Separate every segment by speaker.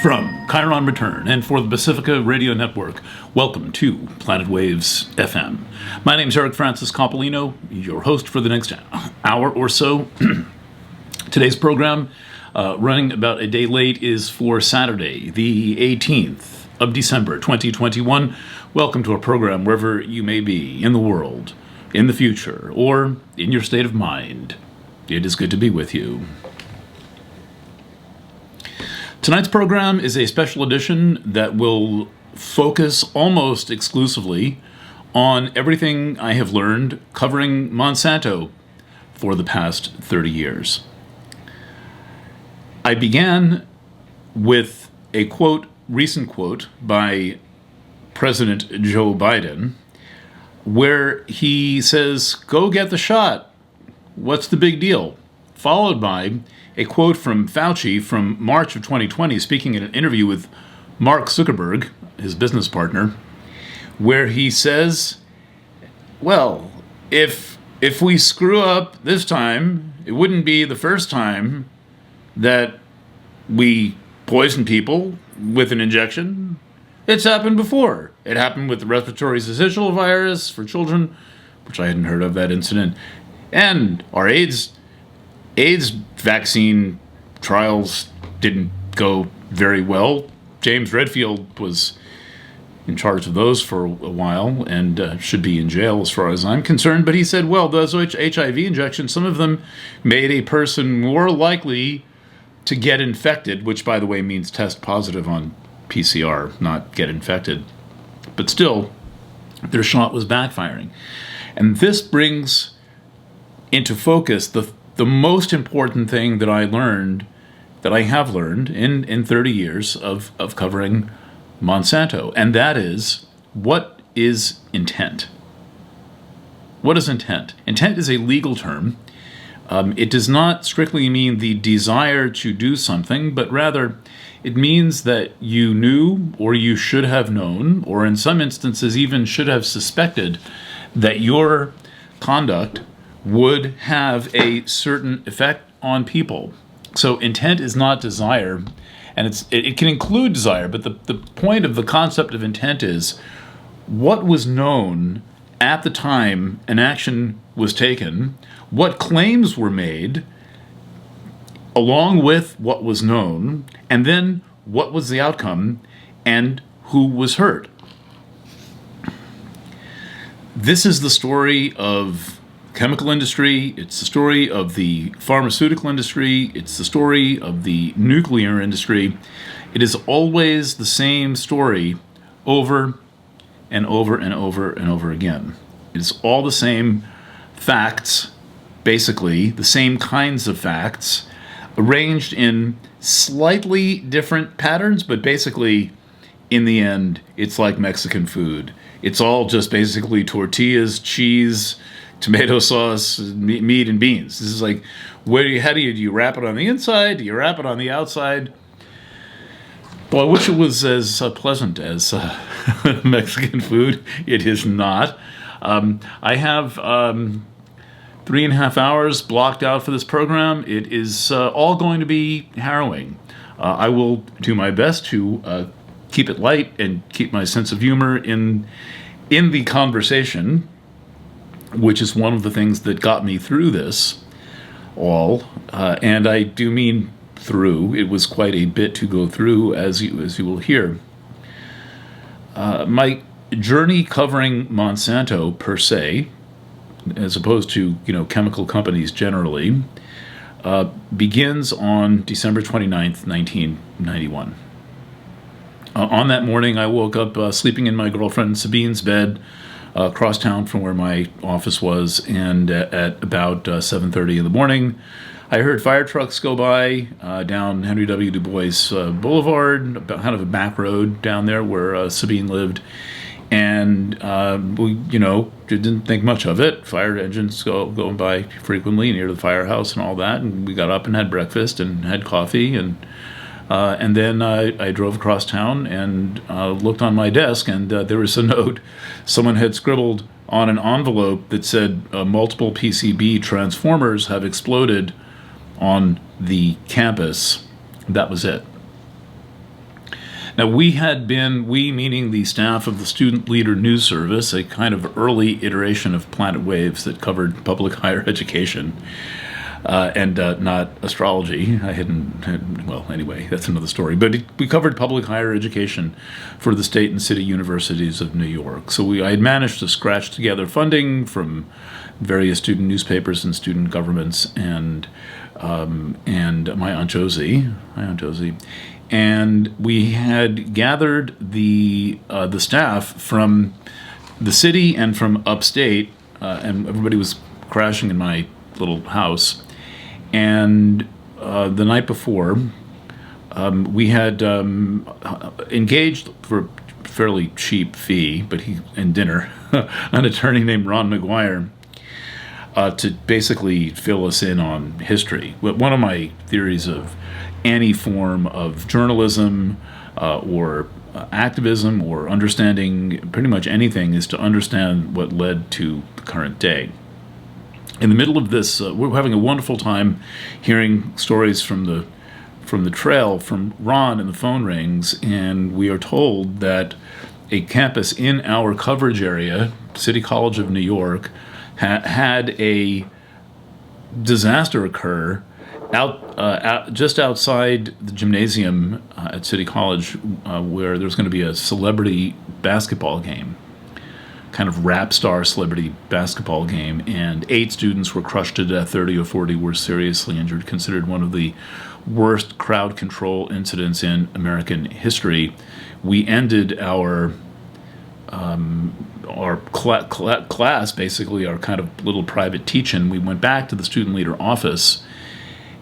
Speaker 1: From Chiron Return and for the Pacifica Radio Network, welcome to Planet Waves FM. My name is Eric Francis Coppolino, your host for the next hour or so. Today's program, running about a day late, is for Saturday, the 18th of December, 2021. Welcome to our program wherever you may be in the world, in the future, or in your state of mind. It is good to be with you. Tonight's program is a special edition that will focus almost exclusively on everything I have learned covering Monsanto for the past 30 years. I began with a quote, recent quote by President Joe Biden, where he says, "Go get the shot. What's the big deal?" Followed by a quote from Fauci from March of 2020, speaking in an interview with Mark Zuckerberg, his business partner, where he says, well, if we screw up this time, it wouldn't be the first time that we poison people with an injection. It's happened before. It happened with the respiratory syncytial virus for children, which I hadn't heard of that incident, and our AIDS vaccine trials didn't go very well. James Redfield was in charge of those for a while and should be in jail as far as I'm concerned. But he said, well, those HIV injections, some of them made a person more likely to get infected, which, by the way, means test positive on PCR, not get infected. But still, their shot was backfiring. And this brings into focus the most important thing that I have learned in 30 years of covering Monsanto, and that is, what is intent? What is intent? Intent is a legal term. It does not strictly mean the desire to do something, but rather it means that you knew or you should have known, or in some instances even should have suspected, that your conduct would have a certain effect on people. So intent is not desire, and it can include desire, but the point of the concept of intent is what was known at the time an action was taken, what claims were made along with what was known, and then what was the outcome and who was hurt. This is the story of chemical industry, it's the story of the pharmaceutical industry, it's the story of the nuclear industry. It is always the same story over and over and over and over again. It's all the same facts, basically, the same kinds of facts, arranged in slightly different patterns, but basically, in the end, it's like Mexican food. It's all just basically tortillas, cheese, tomato sauce, meat, and beans. This is like, do you wrap it on the inside? Do you wrap it on the outside? Well, I wish it was as pleasant as Mexican food. It is not. I have 3.5 hours blocked out for this program. It is all going to be harrowing. I will do my best to keep it light and keep my sense of humor in the conversation, which is one of the things that got me through this all. And I do mean through. It was quite a bit to go through, as you will hear. My journey covering Monsanto per se, as opposed to chemical companies generally, begins on December 29th, 1991. On that morning, I woke up sleeping in my girlfriend Sabine's bed, across town from where my office was, and at about 7:30 in the morning, I heard fire trucks go by down Henry W. Du Bois Boulevard, about kind of a back road down there where Sabine lived, and we, didn't think much of it. Fire engines going by frequently near the firehouse and all that, and we got up and had breakfast and had coffee, and then I drove across town and looked on my desk, and there was a note. Someone had scribbled on an envelope that said multiple PCB transformers have exploded on the campus. That was it. Now, we meaning the staff of the Student Leader News Service, a kind of early iteration of Planet Waves that covered public higher education and not astrology. Well, anyway, that's another story. But we covered public higher education for the state and city universities of New York. So I had managed to scratch together funding from various student newspapers and student governments and my Aunt Josie. Hi, Aunt Josie. And we had gathered the staff from the city and from upstate, and everybody was crashing in my little house. And the night before, we had engaged for a fairly cheap fee, and dinner, an attorney named Ron McGuire, to basically fill us in on history. One of my theories of any form of journalism or activism or understanding pretty much anything is to understand what led to the current day. In the middle of this, we're having a wonderful time hearing stories from the trail from Ron, and the phone rings, and we are told that a campus in our coverage area, City College of New York, had a disaster occur just outside the gymnasium at City College, where there's going to be a celebrity basketball game, kind of rap star celebrity basketball game, and 8 students were crushed to death, 30 or 40 were seriously injured, considered one of the worst crowd control incidents in American history. We ended our class, basically our kind of little private teach-in. We went back to the student leader office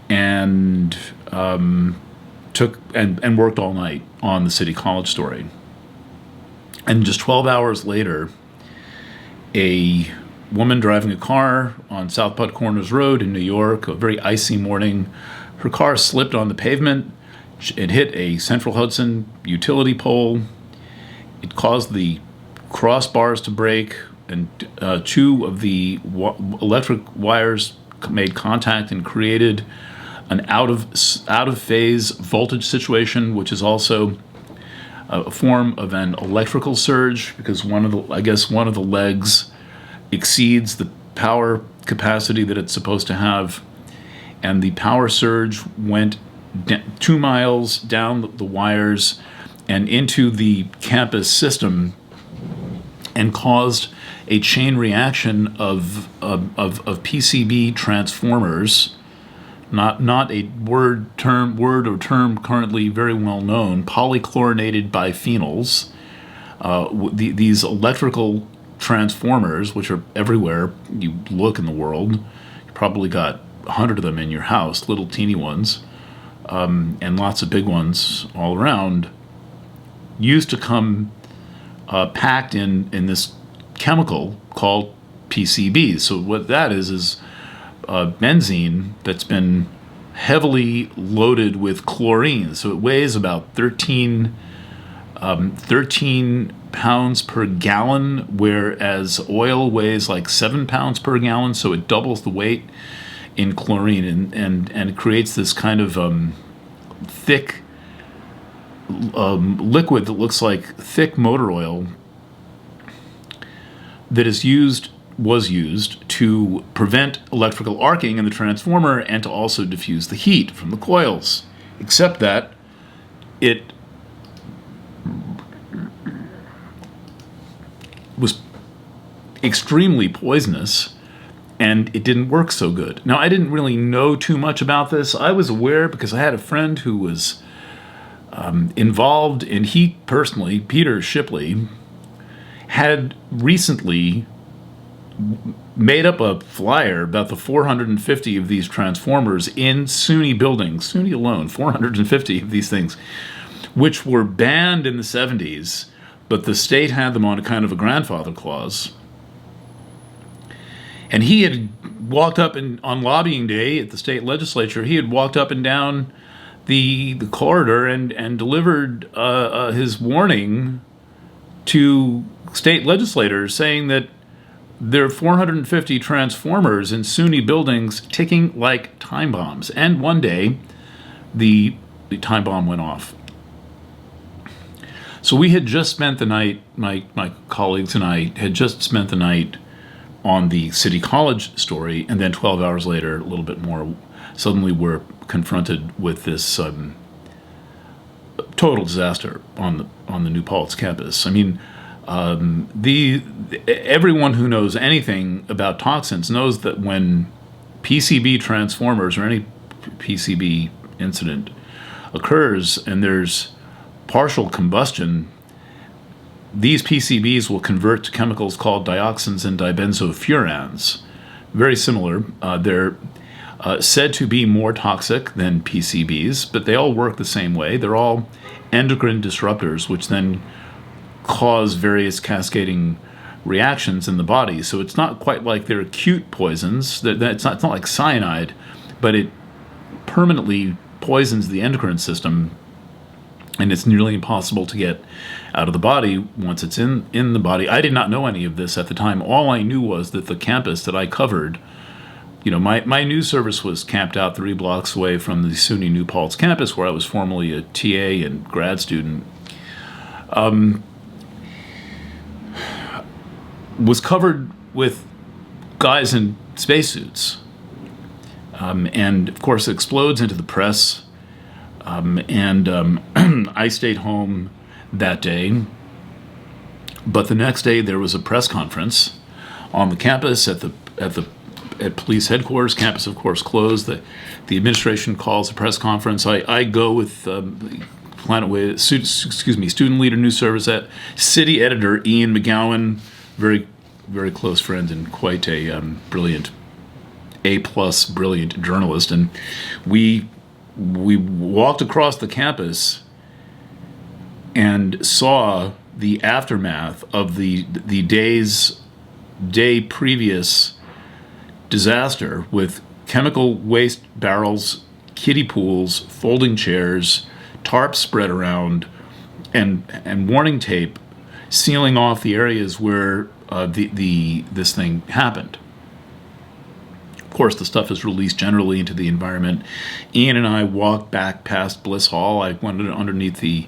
Speaker 1: and worked all night on the City College story. And just 12 hours later, a woman driving a car on South Butt Corners Road in New York, a very icy morning, her car slipped on the pavement. It hit a Central Hudson utility pole. It caused the crossbars to break, and 2 of the electric wires made contact and created an out of phase voltage situation, which is also a form of an electrical surge, because one of the legs exceeds the power capacity that it's supposed to have, and the power surge went 2 miles down the wires and into the campus system, and caused a chain reaction of PCB transformers, not a word or term currently very well known, polychlorinated biphenyls. These electrical transformers, which are everywhere you look in the world, you probably got 100 of them in your house, little teeny ones, and lots of big ones all around, used to come packed in this chemical called PCBs. So what that is benzene that's been heavily loaded with chlorine. So it weighs about 13 pounds per gallon, whereas oil weighs like 7 pounds per gallon. So it doubles the weight in chlorine, and it creates this kind of thick liquid that looks like thick motor oil that was used to prevent electrical arcing in the transformer and to also diffuse the heat from the coils, except that it was extremely poisonous and it didn't work so good. Now, I didn't really know too much about this. I was aware because I had a friend who was involved, and he personally, Peter Shipley, had recently made up a flyer about the 450 of these transformers in SUNY buildings, SUNY alone, 450 of these things, which were banned in the 70s, but the state had them on a kind of a grandfather clause. And he had walked up on lobbying day at the state legislature, he had walked up and down the corridor and delivered his warning to state legislators, saying that there are 450 transformers in SUNY buildings ticking like time bombs. And one day, the time bomb went off. So we had just spent the night, my colleagues and I had just spent the night on the City College story, and then 12 hours later, a little bit more, suddenly we're confronted with this total disaster on the new Paltz campus. I mean, everyone who knows anything about toxins knows that when PCB transformers or any PCB incident occurs and there's partial combustion, these PCBs will convert to chemicals called dioxins and dibenzofurans. Very similar. They're said to be more toxic than PCBs, but they all work the same way. They're all endocrine disruptors, which then cause various cascading reactions in the body. So it's not quite like they're acute poisons. It's not like cyanide, but it permanently poisons the endocrine system, and it's nearly impossible to get out of the body once it's in the body. I did not know any of this at the time. All I knew was that the campus that I covered, my news service was camped out 3 blocks away from the SUNY New Paltz campus, where I was formerly a TA and grad student. Was covered with guys in spacesuits. And, of course, it explodes into the press. I stayed home that day. But the next day there was a press conference on the campus at police headquarters. Campus, of course, closed. The administration calls a press conference. I go with student leader news service at city editor Ian McGowan, very, very close friend and quite a brilliant, A-plus brilliant journalist. And we walked across the campus and saw the aftermath of the day previous disaster, with chemical waste barrels, kiddie pools, folding chairs, tarps spread around, and warning tape sealing off the areas where this thing happened. Of course, the stuff is released generally into the environment. Ian and I walked back past Bliss Hall. I went underneath the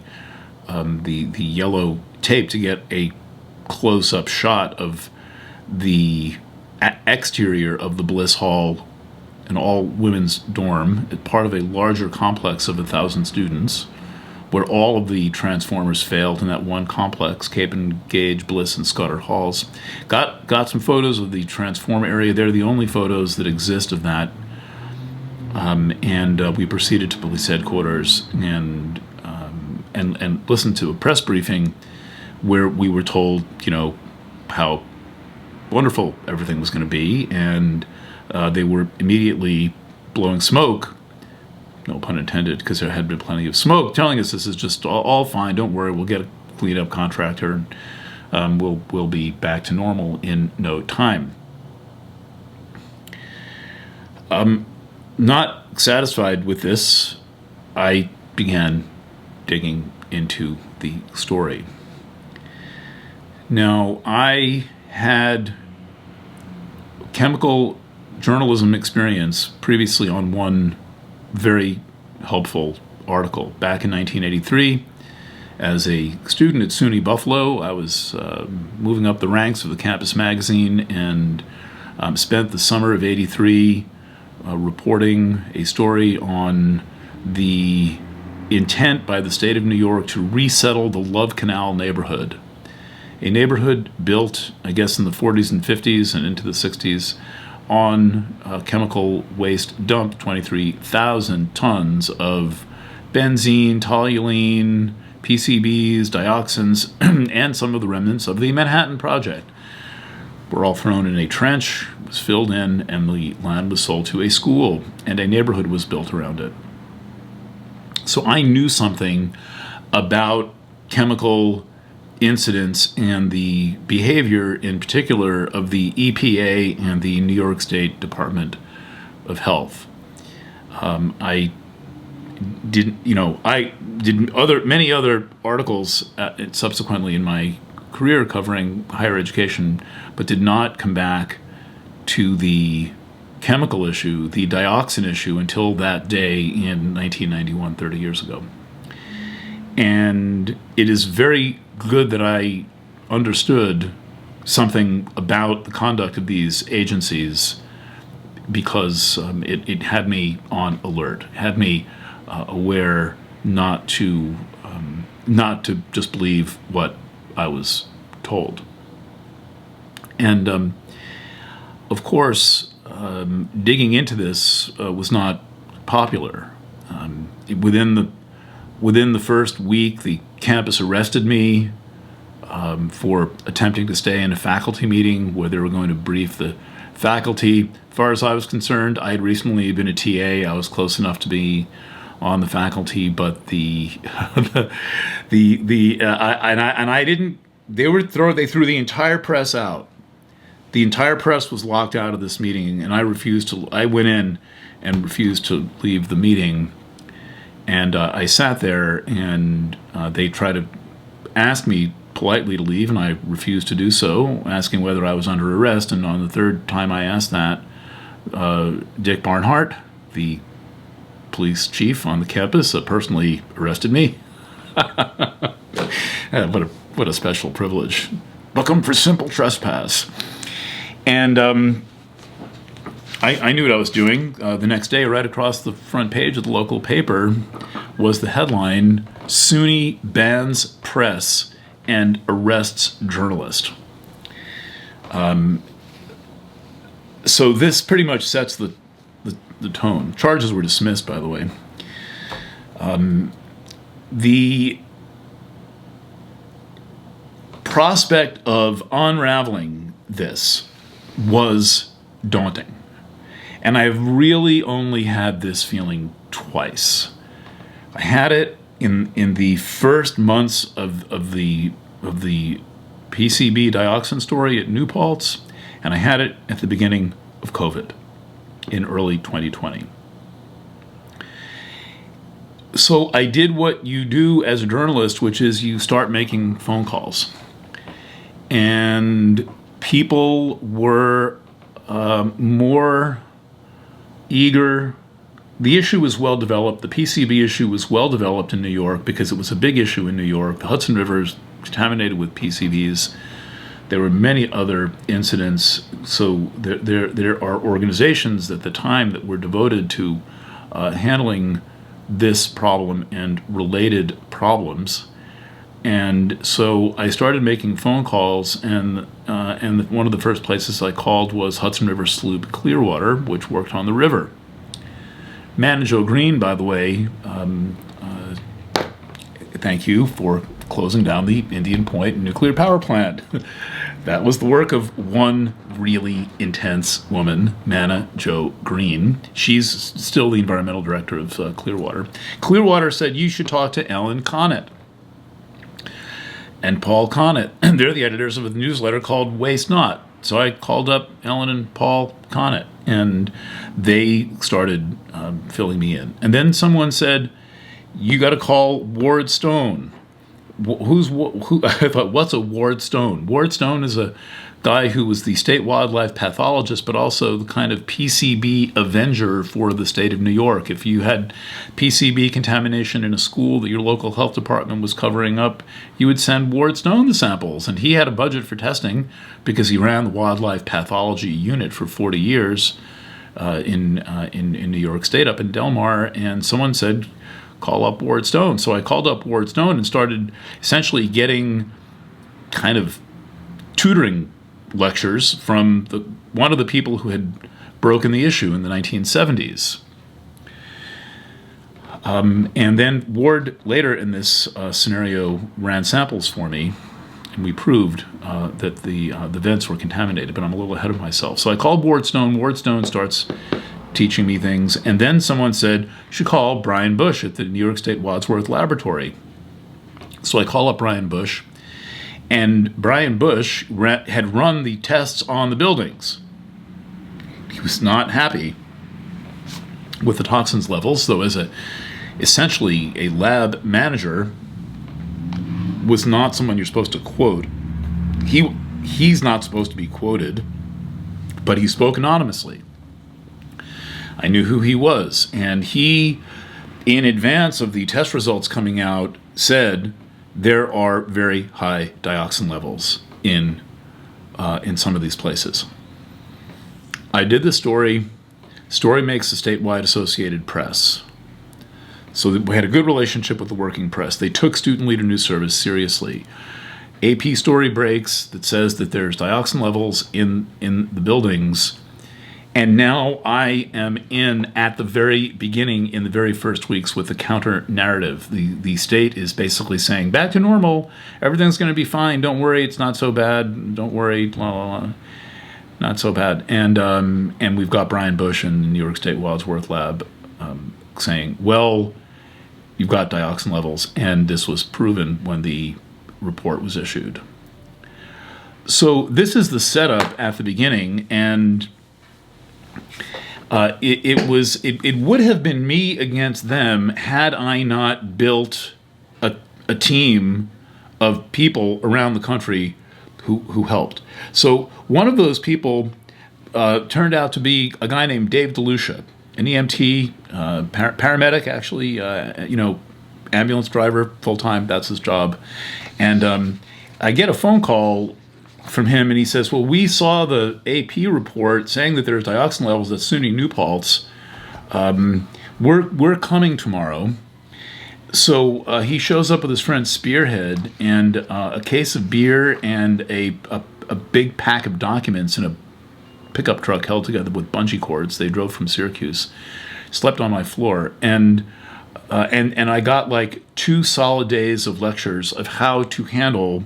Speaker 1: yellow tape to get a close-up shot of the exterior of the Bliss Hall, an all-women's dorm, part of a larger complex of 1,000 students, where all of the transformers failed in that one complex, Cape and Gage, Bliss, and Scudder Halls. Got some photos of the transformer area. They're the only photos that exist of that. And we proceeded to police headquarters and listened to a press briefing where we were told, how wonderful everything was going to be, and they were immediately blowing smoke, no pun intended, because there had been plenty of smoke, telling us this is just all fine, don't worry, we'll get a cleanup contractor, and we'll be back to normal in no time. Not satisfied with this, I began digging into the story. Now, I had chemical journalism experience previously on one very helpful article. Back in 1983, as a student at SUNY Buffalo, I was moving up the ranks of the campus magazine and spent the summer of '83 reporting a story on the intent by the state of New York to resettle the Love Canal neighborhood. A neighborhood built, I guess, in the 40s and 50s and into the 60s on chemical waste dumped 23,000 tons of benzene, toluene, PCBs, dioxins, and some of the remnants of the Manhattan Project were all thrown in a trench, was filled in, and the land was sold to a school, and a neighborhood was built around it. So I knew something about chemical incidents and the behavior in particular of the EPA and the New York State Department of Health. I did many other articles subsequently in my career covering higher education, but did not come back to the chemical issue, the dioxin issue, until that day in 1991, 30 years ago. And it is very good that I understood something about the conduct of these agencies, because it had me on alert, had me aware not to just believe what I was told. And of course, digging into this was not popular. Within the first week, the campus arrested me for attempting to stay in a faculty meeting where they were going to brief the faculty. As far as I was concerned, I had recently been a TA. I was close enough to be on the faculty, but they threw the entire press out. The entire press was locked out of this meeting, and I went in and refused to leave the meeting. And I sat there, and they tried to ask me politely to leave, and I refused to do so, asking whether I was under arrest. And on the third time I asked that, Dick Barnhart, the police chief on the campus, personally arrested me. What a special privilege. Book 'em for simple trespass. And I knew what I was doing. The next day, right across the front page of the local paper, was the headline, "SUNY bans press and arrests journalist." So this pretty much sets the tone. Charges were dismissed, by the way. The prospect of unraveling this was daunting. And I've really only had this feeling twice. I had it in the first months of the PCB dioxin story at New Paltz, and I had it at the beginning of COVID in early 2020. So I did what you do as a journalist, which is you start making phone calls. And people were more eager. The issue was well developed. The PCB issue was well developed in New York because it was a big issue in New York. The Hudson River is contaminated with PCBs. There were many other incidents. So there are organizations at the time that were devoted to handling this problem and related problems. And so I started making phone calls, and one of the first places I called was Hudson River Sloop Clearwater, which worked on the river. Man Joe Green, by the way, thank you for closing down the Indian Point nuclear power plant. That was the work of one really intense woman, Manna Jo Green. She's still the environmental director of Clearwater. Clearwater said, "You should talk to Ellen Connett and Paul Connett." They're the editors of a newsletter called Waste Not. So I called up Ellen and Paul Connett, and they started filling me in. And then someone said, "You got to call Ward Stone." Who? I thought, what's a Ward Stone? Ward Stone is a guy who was the state wildlife pathologist, but also the kind of PCB avenger for the state of New York. If you had PCB contamination in a school that your local health department was covering up, you would send Ward Stone the samples. And he had a budget for testing because he ran the wildlife pathology unit for 40 years in New York State, up in Del Mar. And someone said, call up Ward Stone. So I called up Ward Stone and started essentially getting kind of tutoring lectures from one of the people who had broken the issue in the 1970s. And then Ward later in this scenario ran samples for me, and we proved that the vents were contaminated, but I'm a little ahead of myself. So I called Ward Stone. Ward Stone starts teaching me things, and then someone said, you should call Brian Bush at the New York State Wadsworth Laboratory. So I call up Brian Bush, and Brian Bush had run the tests on the buildings. He was not happy with the toxins levels, though as essentially a lab manager was not someone you're supposed to quote. He's not supposed to be quoted, but he spoke anonymously. I knew who he was, and he, in advance of the test results coming out, said there are very high dioxin levels in some of these places. I did the story. Story makes the statewide Associated Press. So we had a good relationship with the working press. They took Student Leader News Service seriously. AP story breaks that says that there's dioxin levels in the buildings. And now I am in at the very beginning, in the very first weeks, with the counter narrative. The state is basically saying, back to normal, everything's going to be fine, don't worry, it's not so bad, don't worry, blah, blah, blah. Not so bad. And we've got Brian Bush in the New York State Wadsworth Lab saying, well, you've got dioxin levels, and this was proven when the report was issued. So this is the setup at the beginning, and it would have been me against them had I not built a team of people around the country who helped. So one of those people turned out to be a guy named Dave DeLucia, an EMT, paramedic, actually, ambulance driver, full-time, that's his job. And I get a phone call from him, and he says, well, we saw the AP report saying that there's dioxin levels at SUNY New Paltz. We're coming tomorrow. So he shows up with his friend Spearhead and a case of beer and a big pack of documents in a pickup truck held together with bungee cords. They drove from Syracuse, slept on my floor, and I got like 2 solid days of lectures of how to handle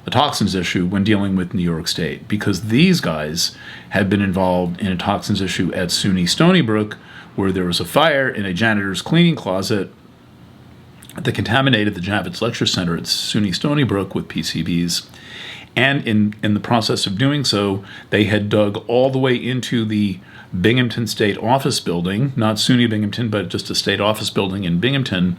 Speaker 1: a toxins issue when dealing with New York State, because these guys had been involved in a toxins issue at SUNY Stony Brook, where there was a fire in a janitor's cleaning closet that contaminated the Javits Lecture Center at SUNY Stony Brook with PCBs. And in the process of doing so, they had dug all the way into the Binghamton State Office Building, not SUNY Binghamton, but just a state office building in Binghamton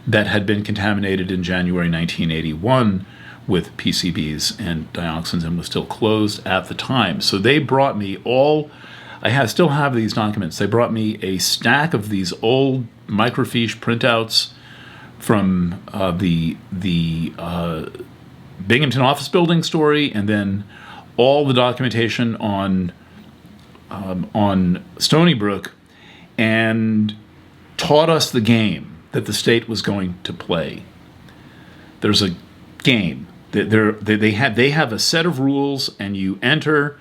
Speaker 1: that had been contaminated in January 1981 with PCBs and dioxins and was still closed at the time. So they brought me still have these documents. They brought me a stack of these old microfiche printouts from the Binghamton office building story, and then all the documentation on Stony Brook, and taught us the game that the state was going to play. There's a game. They have a set of rules, and you enter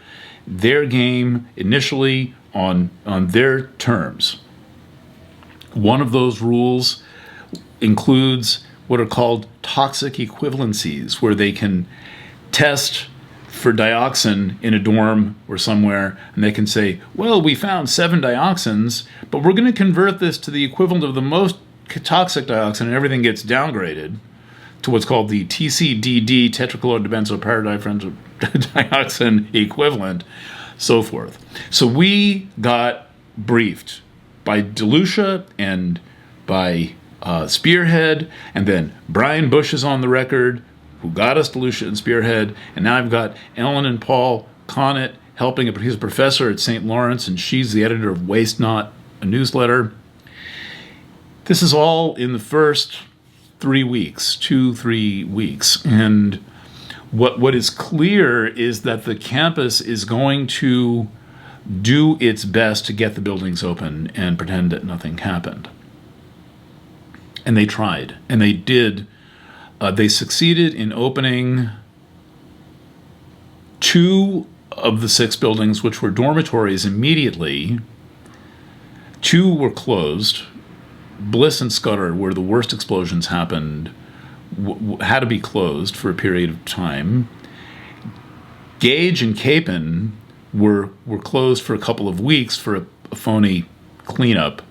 Speaker 1: their game initially on their terms. One of those rules includes what are called toxic equivalencies, where they can test for dioxin in a dorm or somewhere, and they can say, well, we found 7 dioxins, but we're going to convert this to the equivalent of the most toxic dioxin, and everything gets downgraded to what's called the TCDD, tetrachlorobenzoyl dioxin equivalent, so forth. So we got briefed by DeLucia and by Spearhead, and then Brian Bush is on the record, who got us DeLucia and Spearhead, and now I've got Ellen and Paul Connett helping. He's a professor at St. Lawrence, and she's the editor of Waste Not, a newsletter. This is all in the first 3 weeks, 2-3 weeks, and what is clear is that the campus is going to do its best to get the buildings open and pretend that nothing happened. And they tried, and they did. They succeeded in opening 2 of the 6 buildings, which were dormitories, immediately. 2 were closed. Bliss and Scudder, where the worst explosions happened, had to be closed for a period of time. Gage and Capon were closed for a couple of weeks for a phony cleanup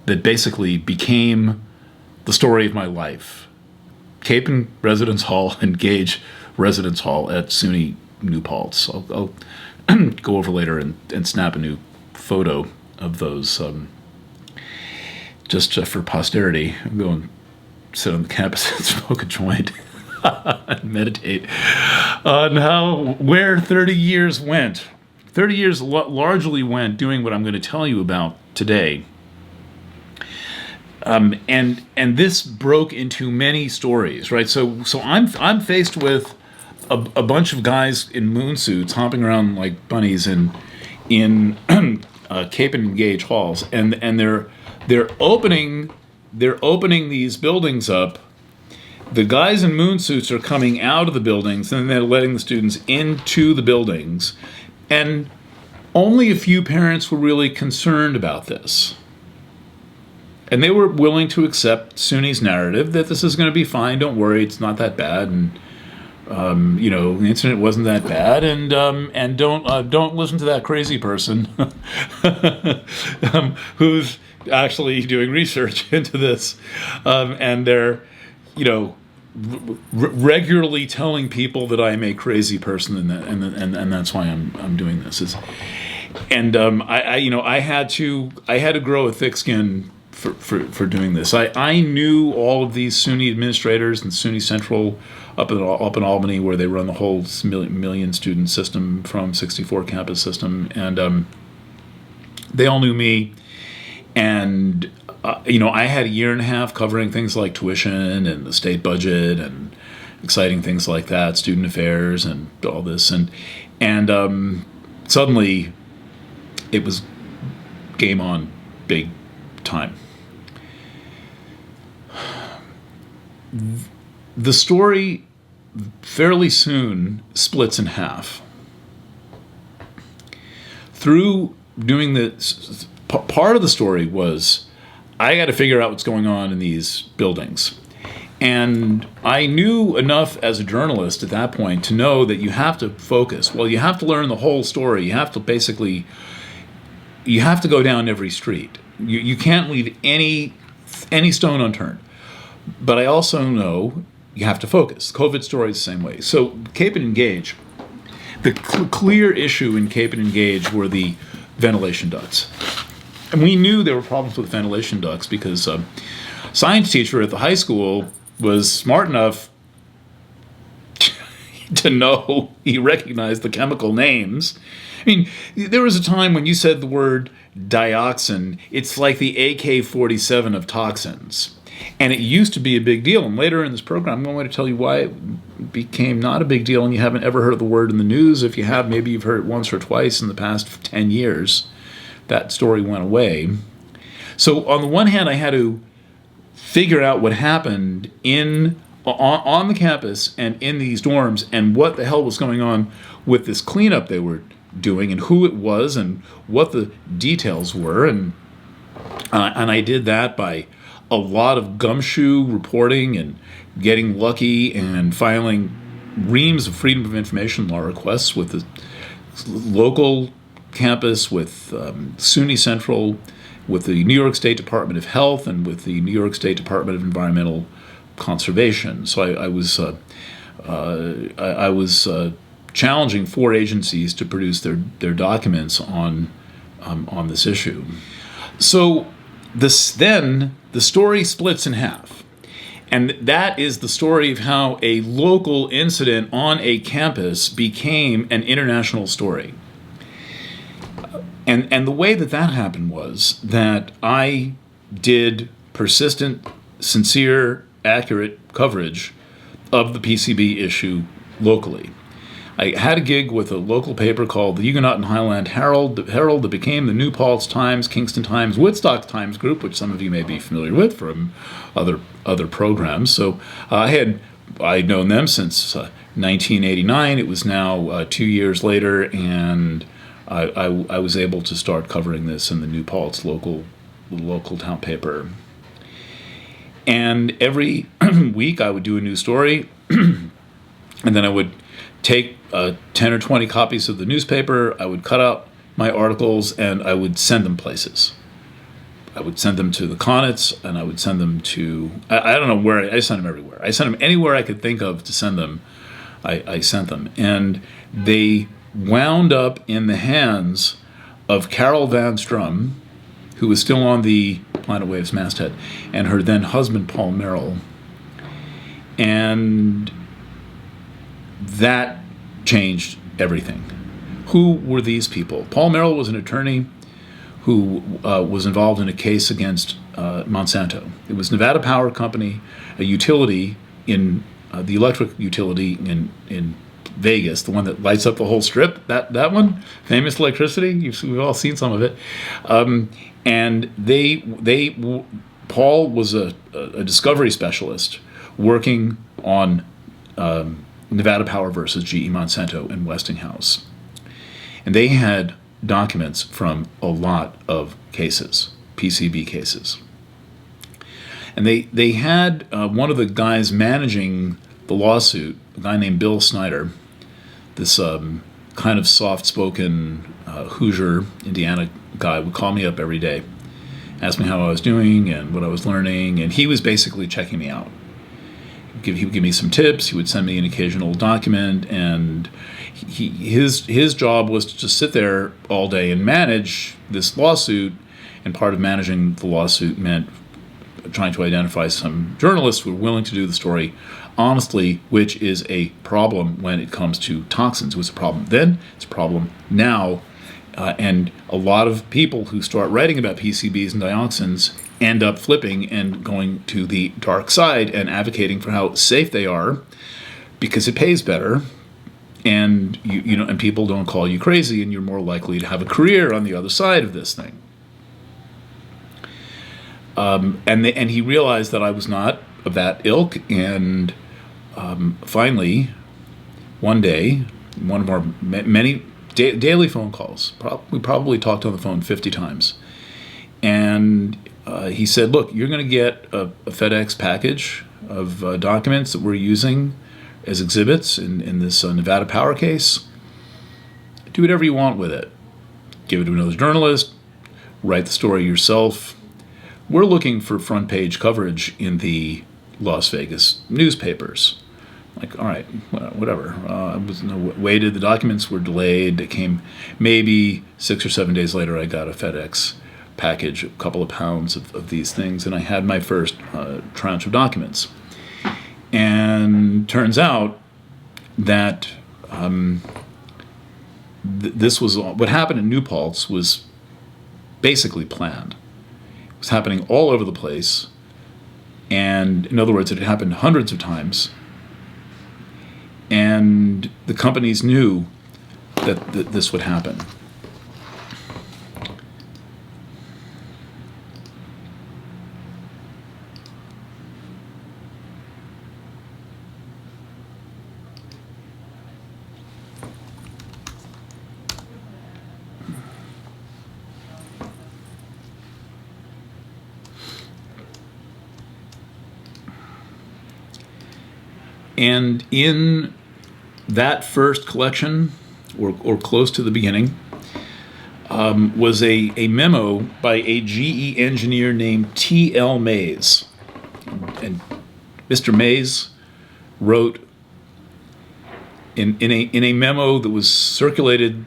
Speaker 1: that basically became the story of my life. Capon Residence Hall and Gage Residence Hall at SUNY New Paltz. I'll go over later and snap a new photo of those just for posterity. I'm going to sit on the campus and smoke a joint and meditate on where 30 years went. 30 years largely went doing what I'm going to tell you about today. And this broke into many stories, right? So I'm faced with a bunch of guys in moon suits hopping around like bunnies in Cape and Gage halls, and they're opening these buildings up. The guys in moon suits are coming out of the buildings, and then they're letting the students into the buildings, and only a few parents were really concerned about this. And they were willing to accept SUNY's narrative that this is going to be fine, don't worry, it's not that bad, and the incident wasn't that bad, and don't listen to that crazy person who's actually doing research into this, and they're, regularly telling people that I'm a crazy person, and that's why I'm doing this. I had to grow a thick skin for doing this. I knew all of these SUNY administrators and SUNY Central up in Albany, where they run the whole million student system from 64 campus system, and they all knew me. And I had a year and a half covering things like tuition and the state budget and exciting things like that, student affairs and all this, and suddenly it was game on, big time. The story fairly soon splits in half. Through doing this, part of the story was I got to figure out what's going on in these buildings. And I knew enough as a journalist at that point to know that you have to focus. Well, you have to learn the whole story. You have to go down every street. You can't leave any stone unturned. But I also know you have to focus. COVID story is the same way. So Cape and Engage, the clear issue in Cape and Engage were the ventilation ducts. And we knew there were problems with ventilation ducts because a science teacher at the high school was smart enough to know, he recognized the chemical names. I mean, there was a time when you said the word dioxin, it's like the AK-47 of toxins. And it used to be a big deal. And later in this program, I'm going to tell you why it became not a big deal, and you haven't ever heard of the word in the news. If you have, maybe you've heard it once or twice in the past 10 years. That story went away. So on the one hand, I had to figure out what happened on the campus and in these dorms, and what the hell was going on with this cleanup they were doing, and who it was, and what the details were. And I did that by a lot of gumshoe reporting and getting lucky and filing reams of Freedom of Information law requests with the local campus, with SUNY Central, with the New York State Department of Health, and with the New York State Department of Environmental Conservation. So I was challenging 4 agencies to produce their documents on this issue. So then the story splits in half. And that is the story of how a local incident on a campus became an international story. And the way that happened was that I did persistent, sincere, accurate coverage of the PCB issue locally. I had a gig with a local paper called the Huguenot and Highland Herald that became the New Paltz Times, Kingston Times, Woodstock Times group, which some of you may be familiar with from other programs. So I'd known them since 1989. It was now 2 years later, and I was able to start covering this in the New Paltz local town paper. And every week I would do a new story, and then I would take 10 or 20 copies of the newspaper, I would cut out my articles, and I would send them places. I would send them to the Connets, and I would send them to, I don't know where, I sent them everywhere. I sent them anywhere I could think of to send them, I sent them. And they wound up in the hands of Carol Van Strum, who was still on the Planet Waves masthead, and her then husband, Paul Merrill. And that changed everything. Who were these people? Paul Merrill was an attorney who was involved in a case against Monsanto. It was Nevada Power Company, a utility in the electric utility in Vegas, the one that lights up the whole strip. That one, famous electricity. We've all seen some of it. And Paul was a discovery specialist working on Nevada Power versus GE Monsanto and Westinghouse, and they had documents from a lot of cases, PCB cases. And they had one of the guys managing the lawsuit, a guy named Bill Snyder, this kind of soft-spoken Hoosier, Indiana guy, would call me up every day, ask me how I was doing and what I was learning, and he was basically checking me out. He would give me some tips, he would send me an occasional document, and his job was to just sit there all day and manage this lawsuit, and part of managing the lawsuit meant trying to identify some journalists who were willing to do the story honestly, which is a problem when it comes to toxins. It was a problem then, it's a problem now, and a lot of people who start writing about PCBs and dioxins end up flipping and going to the dark side and advocating for how safe they are because it pays better, and and people don't call you crazy, and you're more likely to have a career on the other side of this thing. And he realized that I was not of that ilk, and finally, one day, one of our many daily phone calls, we probably talked on the phone 50 times, and he said, look, you're going to get a FedEx package of documents that we're using as exhibits in this Nevada Power case. Do whatever you want with it. Give it to another journalist, write the story yourself. We're looking for front page coverage in the Las Vegas newspapers. Like, all right, whatever. Waited. The documents were delayed. They came maybe 6 or 7 days later. I got a FedEx package, a couple of pounds of these things, and I had my first tranche of documents. And turns out that this was what happened in New Paltz was basically planned. It was happening all over the place, and in other words, it had happened hundreds of times, and the companies knew that this would happen. And in that first collection, or close to the beginning, was a memo by a GE engineer named T.L. Mays. And Mr. Mays wrote in a memo that was circulated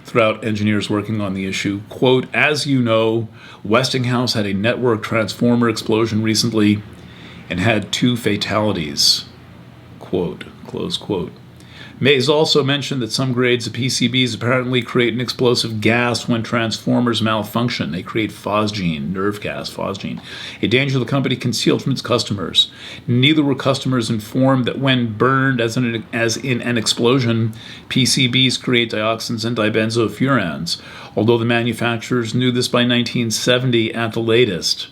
Speaker 1: throughout engineers working on the issue, quote, as you know, Westinghouse had a network transformer explosion recently and had 2 fatalities. Quote, close quote. Mays also mentioned that some grades of PCBs apparently create an explosive gas when transformers malfunction. They create phosgene, nerve gas, phosgene, a danger the company concealed from its customers. Neither were customers informed that when burned, as in an explosion, PCBs create dioxins and dibenzofurans, although the manufacturers knew this by 1970 at the latest.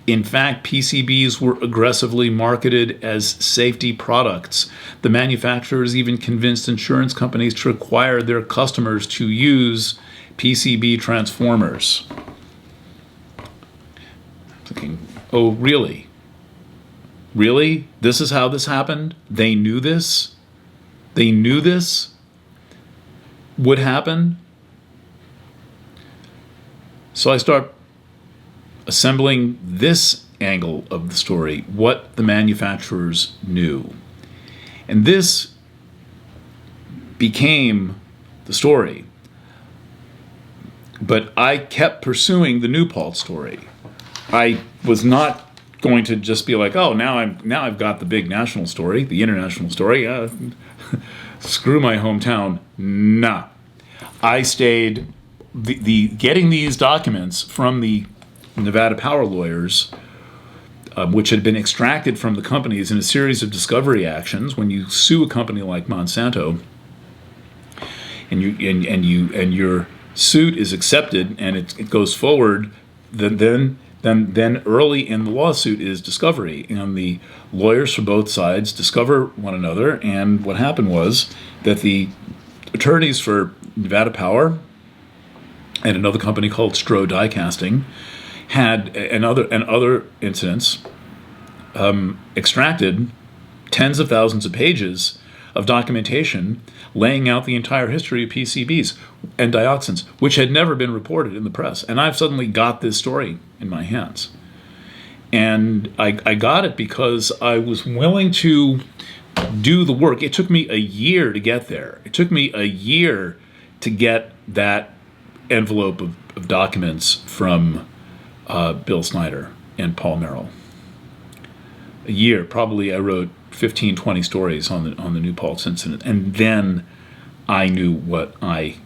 Speaker 1: In fact, PCBs were aggressively marketed as safety products. The manufacturers even convinced insurance companies to require their customers to use PCB transformers. I'm thinking, oh, really? Really? This is how this happened? They knew this? They knew this would happen? So I start assembling this angle of the story, what the manufacturers knew. And this became the story. But I kept pursuing the New Paltz story. I was not going to just be like, oh, now I've got the big national story, the international story. Screw my hometown. Nah. I stayed the getting these documents from the Nevada power lawyers, which had been extracted from the companies in a series of discovery actions. When you sue a company like Monsanto, and your suit is accepted and it goes forward, then early in the lawsuit is discovery, and the lawyers for both sides discover one another. And what happened was that the attorneys for Nevada Power and another company called Stroh Die Casting had, and other incidents, extracted tens of thousands of pages of documentation laying out the entire history of PCBs and dioxins, which had never been reported in the press. And I've suddenly got this story in my hands. And I got it because I was willing to do the work. It took me a year to get there. It took me a year to get that envelope of documents from Bill Snyder and Paul Merrill. A year. Probably I wrote 15, 20 stories on the new Paltz incident, and then I knew what I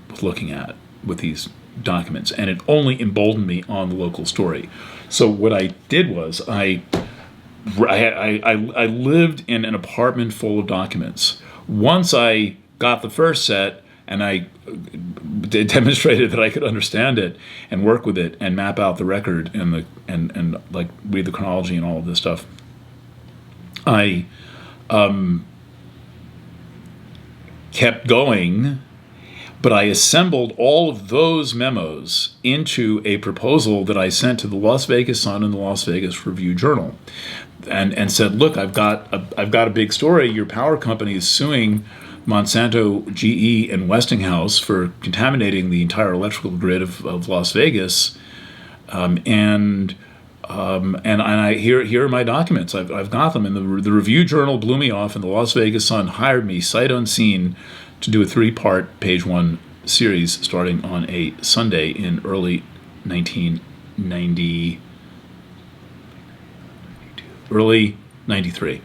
Speaker 1: was looking at with these documents, and it only emboldened me on the local story. So what I did was I lived in an apartment full of documents. Once I got the first set and I demonstrated that I could understand it and work with it and map out the record and like read the chronology and all of this stuff, I kept going, but I assembled all of those memos into a proposal that I sent to the Las Vegas Sun and the Las Vegas Review-Journal, and said, look, I've got a big story. Your power company is suing Monsanto, GE, and Westinghouse for contaminating the entire electrical grid of Las Vegas, and here are my documents. I've got them, and the Review-Journal blew me off, and the Las Vegas Sun hired me sight unseen to do a 3-part page 1 series starting on a Sunday in early 1990, early 93.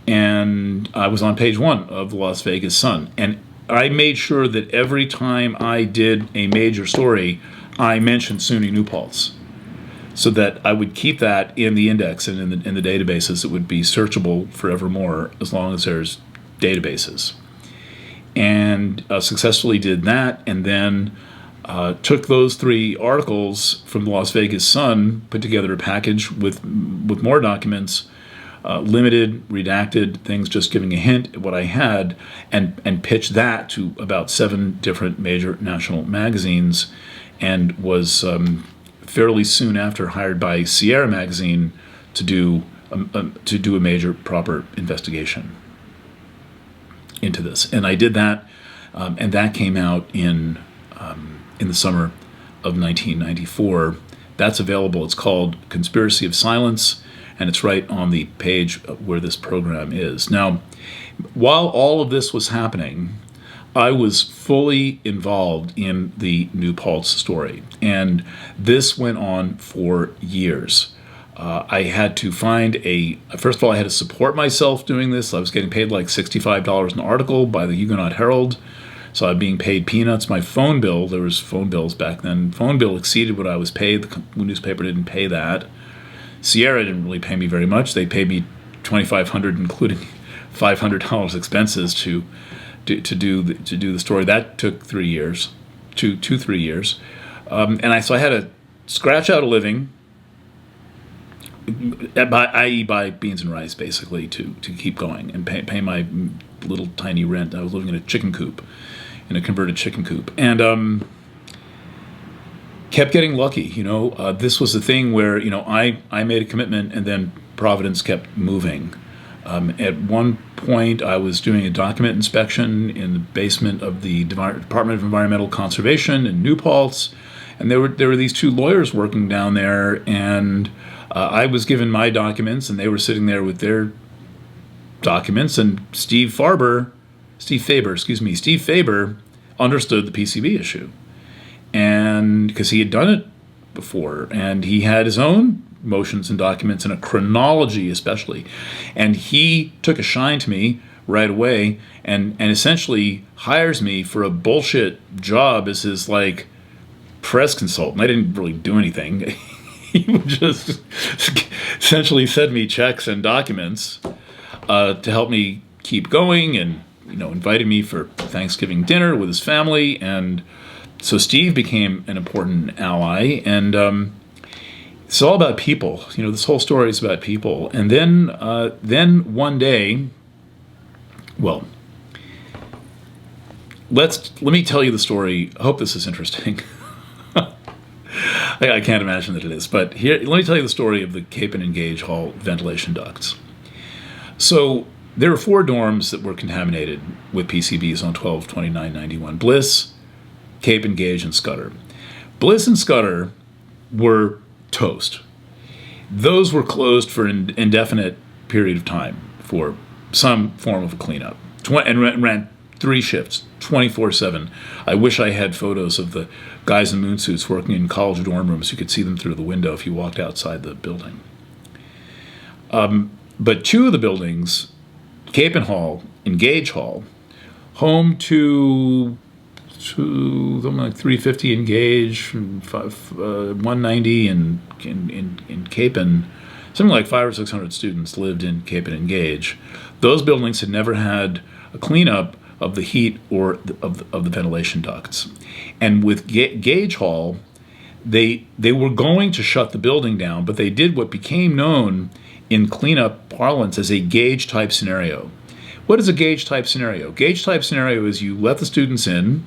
Speaker 1: And I was on page 1 of the Las Vegas Sun, and I made sure that every time I did a major story, I mentioned SUNY New Paltz, so that I would keep that in the index and in the databases. It would be searchable forevermore as long as there's databases. And successfully did that, and then took those 3 articles from the Las Vegas Sun, put together a package with more documents, limited, redacted things, just giving a hint at what I had, and pitched that to about 7 different major national magazines, and was fairly soon after hired by Sierra Magazine to do a major proper investigation into this. And I did that, and that came out in the summer of 1994. That's available. It's called Conspiracy of Silence, and it's right on the page where this program is. Now, while all of this was happening, I was fully involved in the New Paltz story, and this went on for years. I had to find first of all, I had to support myself doing this. I was getting paid like $65 an article by the Huguenot Herald, so I'm being paid peanuts. My phone bill, there was phone bills back then, phone bill exceeded what I was paid. The newspaper didn't pay that. Sierra didn't really pay me very much. They paid me $2,500, including $500 expenses to do the story. That took 3 years, 3 years, so I had to scratch out a living, i.e. buy beans and rice, basically, to keep going and pay my little tiny rent. I was living in a chicken coop, in a converted chicken coop, and kept getting lucky. This was the thing where I made a commitment, and then Providence kept moving. At one point, I was doing a document inspection in the basement of the Department of Environmental Conservation in New Paltz, and there were these 2 lawyers working down there, and I was given my documents, and they were sitting there with their documents, and Steve Faber understood the PCB issue, and because he had done it before, and he had his own motions and documents and a chronology especially, and he took a shine to me right away and essentially hires me for a bullshit job as his press consultant. I didn't really do anything. He would just essentially send me checks and documents to help me keep going, and invited me for Thanksgiving dinner with his family. And so Steve became an important ally, and it's all about people. This whole story is about people. And then one day, well, let me tell you the story. I hope this is interesting. I can't imagine that it is, but here, let me tell you the story of the Cape and Gage Hall ventilation ducts. So there were 4 dorms that were contaminated with PCBs on 12/29/91: Bliss, Cape and Gage, and Scudder. Bliss and Scudder were toast. Those were closed for an indefinite period of time for some form of a cleanup, and ran 3 shifts, 24/7. I wish I had photos of the guys in moon suits working in college dorm rooms. You could see them through the window if you walked outside the building. But 2 of the buildings, Cape and Hall and Gage Hall, home to something like 350 in Gage, 190 in Cape, and something like 500 or 600 students lived in Cape and Gage. Those buildings had never had a cleanup of the heat or of the ventilation ducts. And with Gage Hall, they were going to shut the building down, but they did what became known in cleanup parlance as a gauge type scenario. What is a gauge type scenario? Gauge type scenario is you let the students in.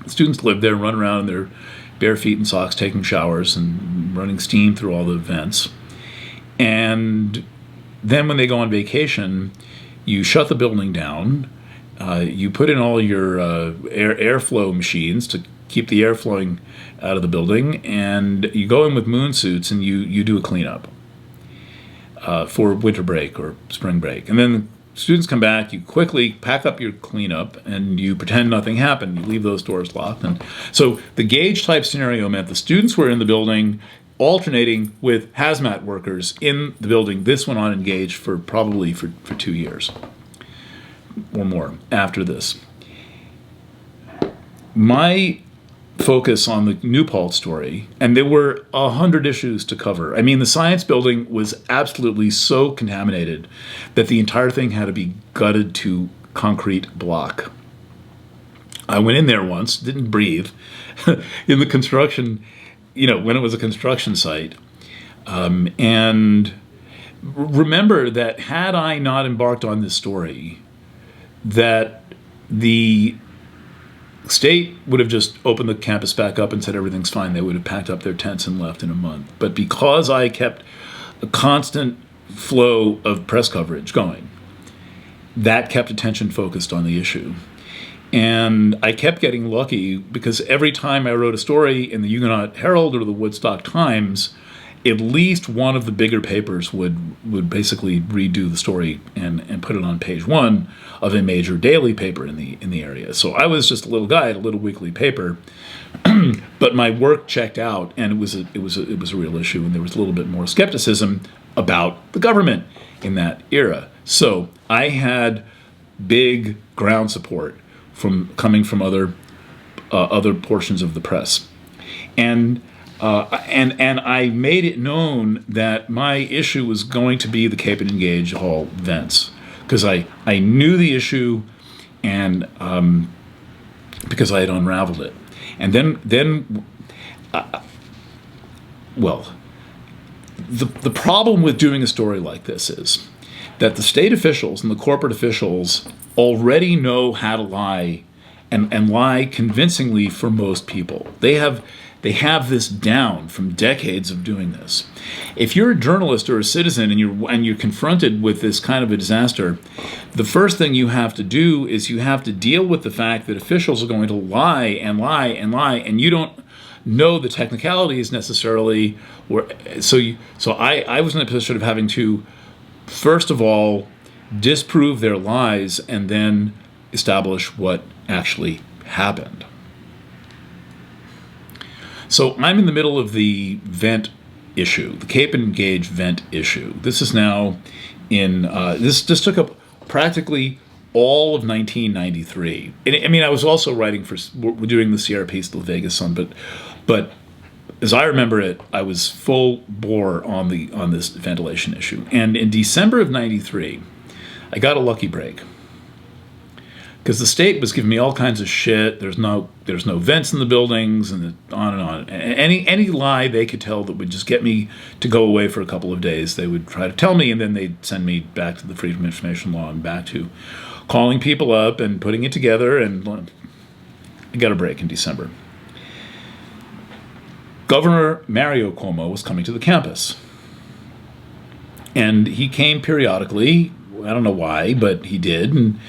Speaker 1: The students live there, run around in their bare feet and socks, taking showers and running steam through all the vents. And then when they go on vacation, you shut the building down. You put in all your airflow machines to keep the air flowing out of the building, and you go in with moon suits and you do a cleanup for winter break or spring break. And then students come back, you quickly pack up your cleanup, and you pretend nothing happened. You leave those doors locked. And so the gauge type scenario meant the students were in the building alternating with hazmat workers in the building. This went on in Gage for 2 years or more after this. My focus on the new Paltz story, and there were 100 issues to cover. I mean, the science building was absolutely so contaminated that the entire thing had to be gutted to concrete block. I went in there once, didn't breathe, in the construction, when it was a construction site. And remember that had I not embarked on this story, that the state would have just opened the campus back up and said everything's fine. They would have packed up their tents and left in a month. But because I kept a constant flow of press coverage going, that kept attention focused on the issue. And I kept getting lucky because every time I wrote a story in the Huguenot Herald or the Woodstock Times, at least one of the bigger papers would basically redo the story and put it on page 1 of a major daily paper in the area. So I was just a little guy at a little weekly paper, but my work checked out, and it was a real issue, and there was a little bit more skepticism about the government in that era. So I had big ground support coming from other portions of the press, and I made it known that my issue was going to be the Cape and Gage Hall vents, because I knew the issue, and because I had unraveled it. And then the problem with doing a story like this is that the state officials and the corporate officials already know how to lie, and lie convincingly for most people. They have this down from decades of doing this. If you're a journalist or a citizen and you're confronted with this kind of a disaster, the first thing you have to do is you have to deal with the fact that officials are going to lie and lie and lie, and you don't know the technicalities necessarily. So I was in a position of having to, first of all, disprove their lies and then establish what actually happened. So I'm in the middle of the vent issue, the Cape and Gage vent issue. This is now this took up practically all of 1993. And, I mean, I was also writing we're doing the CRP still Vegas Sun, but as I remember it, I was full bore on this ventilation issue. And in December of 93, I got a lucky break. Because the state was giving me all kinds of shit. There's no vents in the buildings, and on and on. Any lie they could tell that would just get me to go away for a couple of days, they would try to tell me, and then they'd send me back to the Freedom of Information Law and back to calling people up and putting it together. And I got a break in December. Governor Mario Cuomo was coming to the campus. And he came periodically. I don't know why, but he did. And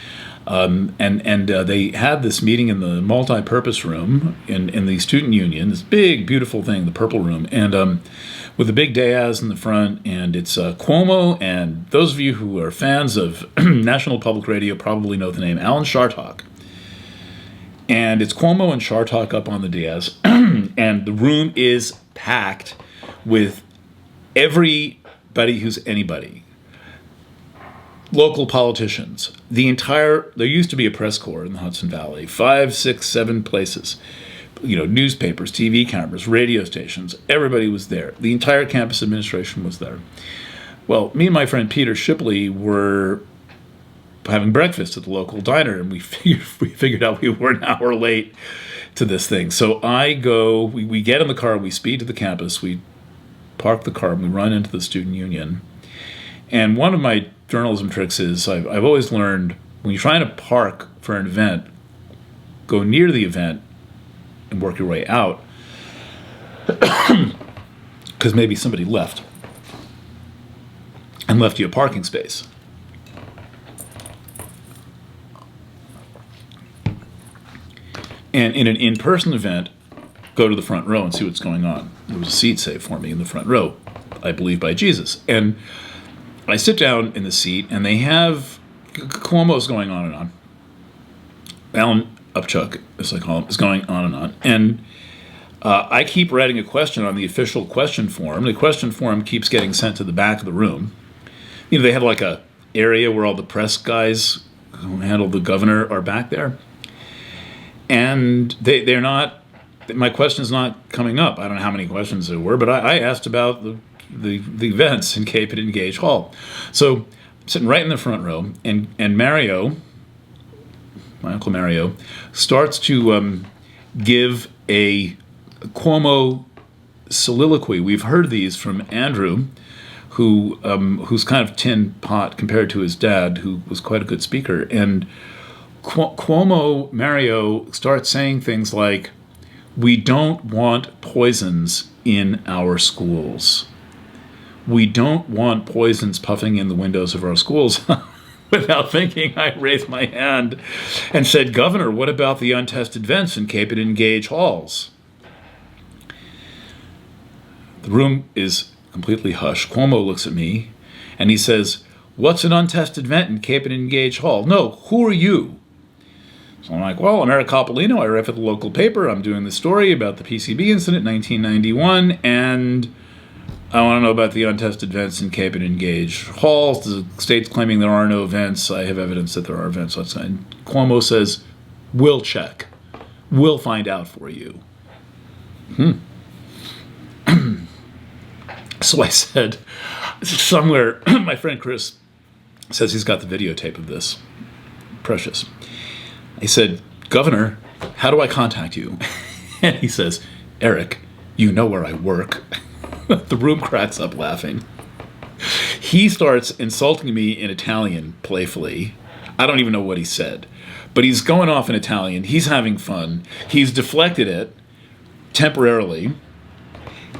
Speaker 1: they had this meeting in the multi-purpose room in the student union, this big, beautiful thing, the purple room, and with a big dais in the front. And it's Cuomo, and those of you who are fans of National Public Radio probably know the name Alan Chartock. And it's Cuomo and Chartock up on the dais, and the room is packed with everybody who's anybody. Local politicians, there used to be a press corps in the Hudson Valley, 5, 6, 7 places, newspapers, TV cameras, radio stations, everybody was there. The entire campus administration was there. Well, me and my friend Peter Shipley were having breakfast at the local diner, and we figured out we were an hour late to this thing. So we get in the car, we speed to the campus, we park the car, and we run into the student union. And one of my journalism tricks is I've always learned, when you're trying to park for an event, go near the event and work your way out, because maybe somebody left you a parking space. And in an in-person event, go to the front row and see what's going on. There was a seat saved for me in the front row, I believe by Jesus. And I sit down in the seat, and they have Cuomo's going on and on. Alan Upchuck, as I call him, is going on and on. And I keep writing a question on the official question form. The question form keeps getting sent to the back of the room. They have like a area where all the press guys who handle the governor are back there. And they're not, my question's not coming up. I don't know how many questions there were, but I asked about the events in Cape and Gage Hall. So I'm sitting right in the front row, and Mario, my Uncle Mario, starts to give a Cuomo soliloquy. We've heard these from Andrew, who's kind of tin pot compared to his dad, who was quite a good speaker. And Cuomo Mario starts saying things like, "We don't want poisons in our schools. We don't want poisons puffing in the windows of our schools." Without thinking, I raised my hand and said, "Governor, what about the untested vents in Cape and Gage halls?" The room is completely hushed. Cuomo looks at me and he says, "What's an untested vent in Cape and Gage Hall? No, who are you?" So I'm like, "Well, I'm Eric Coppolino. I write for the local paper. I'm doing this story about the PCB incident in 1991, and I want to know about the untested vents in Cape and Gage halls. The state's claiming there are no vents. I have evidence that there are vents outside." And Cuomo says, "We'll check. We'll find out for you." So I said, somewhere, my friend Chris says he's got the videotape of this. Precious. I said, "Governor, how do I contact you?" And he says, "Eric, you know where I work." The room cracks up laughing. He starts insulting me in Italian playfully. I don't even know what he said, but he's going off in Italian. He's having fun. He's deflected it temporarily.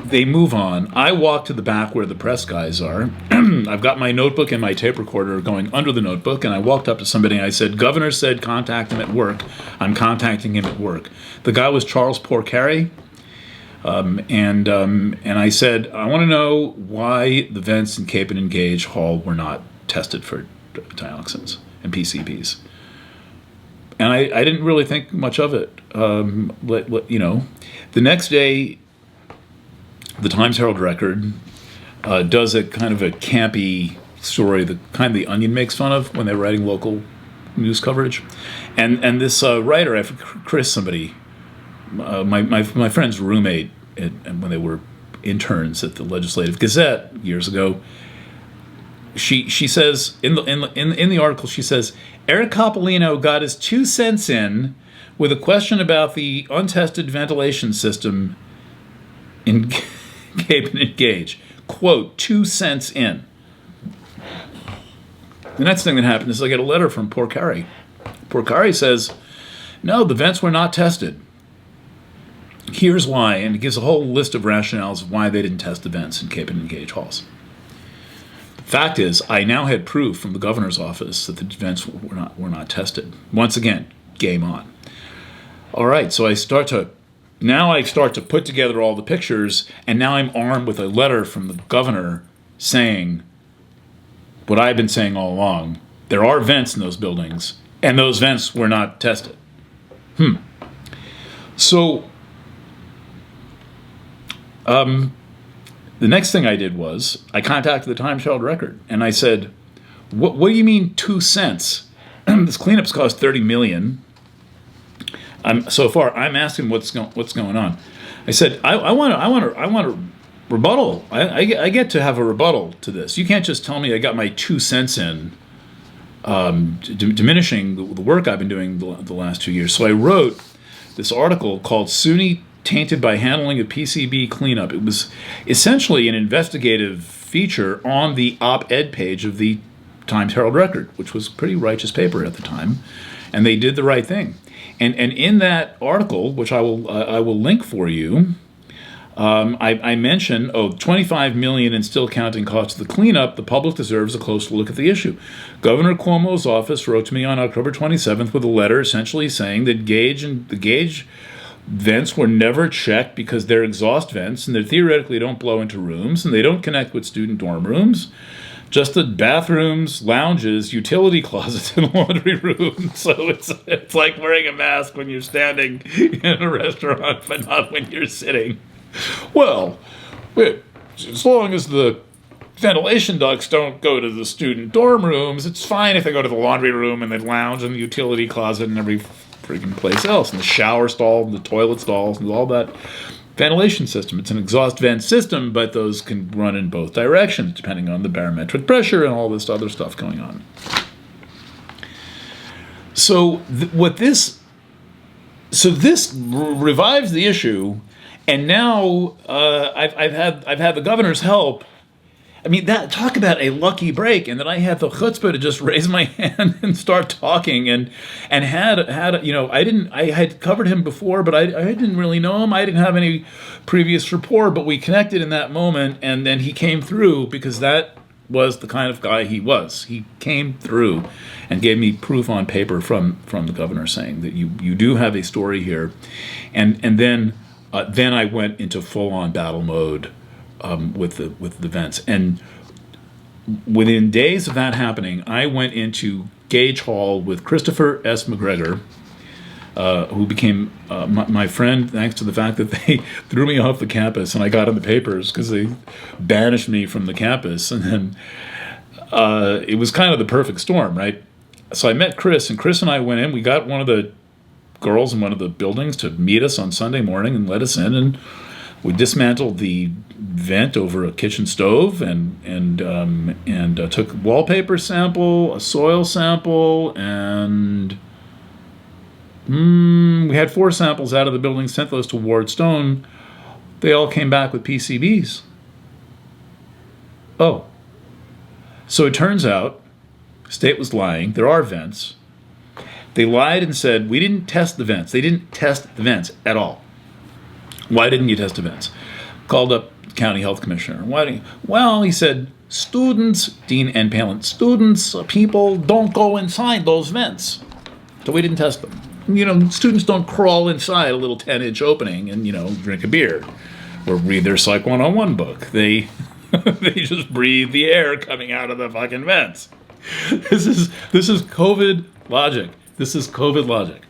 Speaker 1: They move on. I walk to the back where the press guys are. I've got my notebook and my tape recorder going under the notebook, and I walked up to somebody and I said, "Governor said contact him at work. I'm contacting him at work." The guy was Charles Porcari. And I said, "I want to know why the vents in Cape and Gage Hall were not tested for dioxins and PCBs." And I didn't really think much of it. The next day, the Times Herald-Record does a kind of a campy story, the kind the Onion makes fun of when they're writing local news coverage, and this writer, Chris, somebody, my friend's roommate, when they were interns at the Legislative Gazette years ago, she says in the article, she says Eric Coppolino got his 2 cents in with a question about the untested ventilation system in Cape and Gage. Quote, 2 cents in. The next thing that happened is I get a letter from Porcari. Porcari says, no, the vents were not tested. Here's why, and it gives a whole list of rationales of why they didn't test the vents in Cape and Gage halls. The fact is, I now had proof from the governor's office that the vents were not tested. Once again, game on. All right, so I start to put together all the pictures, and now I'm armed with a letter from the governor saying what I've been saying all along. There are vents in those buildings, and those vents were not tested. So the next thing I did was I contacted the Times Herald Record, and I said, what do you mean 2 cents? This cleanup's cost $30 million. So far, I'm asking what's going on. I said, I want a rebuttal. I get to have a rebuttal to this. You can't just tell me I got my 2 cents in, diminishing the work I've been doing the last 2 years. So I wrote this article called SUNY Tainted by Handling of PCB Cleanup. It was essentially an investigative feature on the op-ed page of the Times Herald Record, which was a pretty righteous paper at the time, and they did the right thing. And in that article, which I will link for you, I mentioned, $25 million and still counting costs of the cleanup. The public deserves a closer look at the issue. Governor Cuomo's office wrote to me on October 27th with a letter essentially saying that the Gage vents were never checked because they're exhaust vents and they theoretically don't blow into rooms and they don't connect with student dorm rooms. Just the bathrooms, lounges, utility closets, and laundry rooms. So it's like wearing a mask when you're standing in a restaurant, but not when you're sitting. Well, as long as the ventilation ducts don't go to the student dorm rooms, it's fine if they go to the laundry room and the lounge and the utility closet and every freaking place else, and the shower stall and the toilet stalls and all that ventilation system. It's an exhaust vent system, but those can run in both directions depending on the barometric pressure and all this other stuff going on. So this revives the issue, and now I've had the governor's help. I mean, talk about a lucky break, and then I had the chutzpah to just raise my hand and start talking, and had I had covered him before, but I didn't really know him. I didn't have any previous rapport, but we connected in that moment, and then he came through because that was the kind of guy he was. He came through and gave me proof on paper from the governor saying that you do have a story here, and then I went into full-on battle mode. With the vents, and within days of that happening, I went into Gage Hall with Christopher S. McGregor, who became my friend thanks to the fact that they threw me off the campus and I got in the papers because they banished me from the campus, and then it was kind of the perfect storm, right? So I met Chris, and Chris and I went in. We got one of the girls in one of the buildings to meet us on Sunday morning and let us in, and we dismantled the vent over a kitchen stove and took a wallpaper sample, a soil sample, and we had 4 samples out of the building, sent those to Ward Stone. They all came back with PCBs. Oh. So it turns out the state was lying. There are vents. They lied and said, we didn't test the vents. They didn't test the vents at all. Why didn't you test the vents? Called up county health commissioner. Well, he said, students, Dean N. Palin, people don't go inside those vents. So we didn't test them. Students don't crawl inside a little 10-inch opening and, drink a beer or read their Psych 101 book. They just breathe the air coming out of the fucking vents. This is COVID logic. This is COVID logic.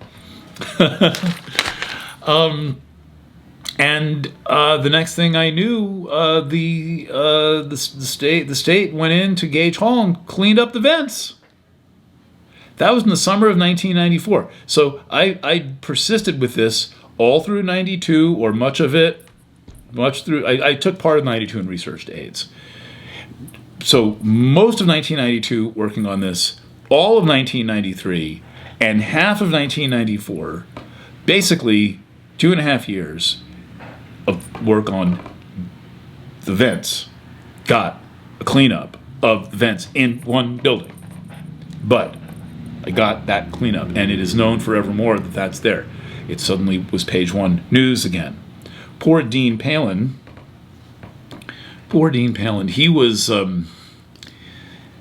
Speaker 1: And the next thing I knew, the state went into Gage Hall and cleaned up the vents. That was in the summer of 1994. So I persisted with this all through 92, or much of it, much through, I took part of 92 and researched AIDS. So most of 1992 working on this, all of 1993, and half of 1994, basically 2.5 years of work on the vents. Got a cleanup of the vents in one building. But I got that cleanup, and it is known forevermore that that's there. It suddenly was page one news again. Poor Dean Palin. He was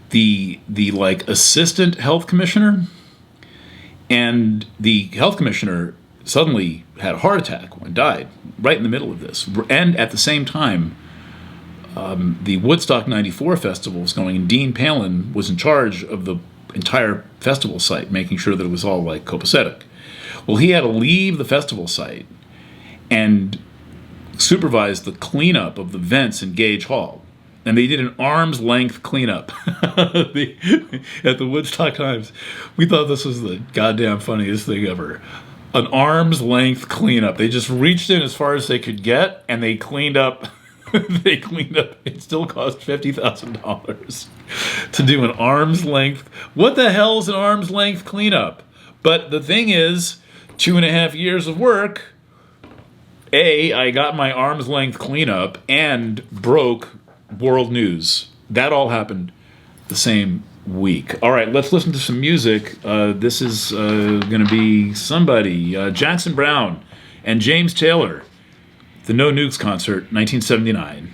Speaker 1: the like assistant health commissioner, and the health commissioner suddenly had a heart attack and died right in the middle of this. And at the same time, the Woodstock 94 festival was going, and Dean Palin was in charge of the entire festival site, making sure that it was all like copacetic. Well, he had to leave the festival site and supervise the cleanup of the vents in Gage Hall. And they did an arm's length cleanup at the Woodstock Times. We thought this was the goddamn funniest thing ever. An arm's length cleanup. They just reached in as far as they could get, and they cleaned up. It still cost $50,000 to do an arm's length. What the hell is an arm's length cleanup? But the thing is, 2.5 years of work. I got my arm's length cleanup and broke world news. That all happened the same week. All right, let's listen to some music. This is going to be somebody, Jackson Browne and James Taylor. The No Nukes concert, 1979.